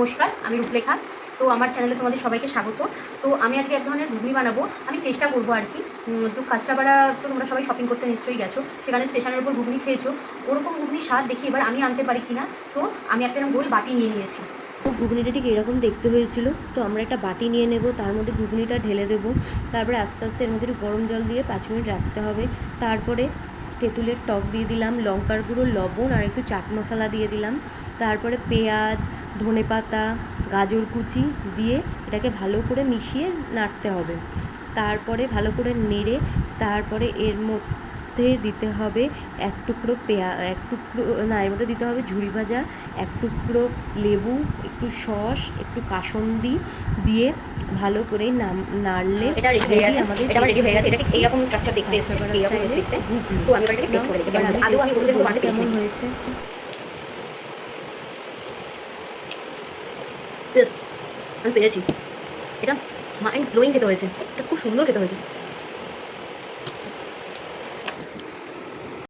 নমস্কার, আমি রূপলেখা। তো আমার চ্যানেলে তোমাদের সবাইকে স্বাগত। তো আমি আজকে এক ধরনের ঘুগনি বানাবো, আমি চেষ্টা করবো আর কি। তো কাঁচরাপাড়া তো তোমরা সবাই শপিং করতে নিশ্চয়ই গেছো, সেখানে স্টেশনের উপর ঘুগনি খেয়েছো। ওরকম ঘুগনি স্বাদ দেখি এবার আমি আনতে পারি কিনা। তো আমি একটা গোল বাটি নিয়ে নিয়েছি। তো ঘুগনিটা ঠিক এরকম দেখতে হয়েছিল। তো আমরা একটা বাটি নিয়ে নেব, তার মধ্যে ঘুগনিটা ঢেলে দেবো। তারপরে আস্তে আস্তে এর মধ্যে একটু গরম জল দিয়ে 5 মিনিট রাখতে হবে। তারপরে তেঁতুলের টক দিয়ে দিলাম, লঙ্কার গুঁড়ো, লবণ আর একটু চাট মশলা দিয়ে দিলাম। তারপরে পেঁয়াজ, ধনেপাতা, গাজর কুচি দিয়ে এটাকে ভালো করে মিশিয়ে নাড়তে হবে। তারপরে ভালো করে নেড়ে তারপরে এর মধ্যে দিতে হবে এক টুকরো এর মধ্যে দিতে হবে ঝুরি ভাজা, এক টুকরো লেবু, একটু সস, একটু কাসুন্দি দিয়ে ভালো করে নাড়লে এটা রেডি হয়ে গেছে, আমাদের এটা রেডি হয়ে গেছে। এটা ঠিক এইরকম স্ট্রাকচার দেখতে এসেছে, এইরকম দেখতে। তো আমি এটাকে টেস্ট করে দেখি কেমন হয়েছে। আদৌ আমি হলুদের মতো বানাতে পেরেছি কেমন হয়েছে। টেস্ট আমি পেরেছি। এটা মাইন্ড ব্লোয়িং খেতে হয়েছে, এটা খুব সুন্দর খেতে হয়েছে।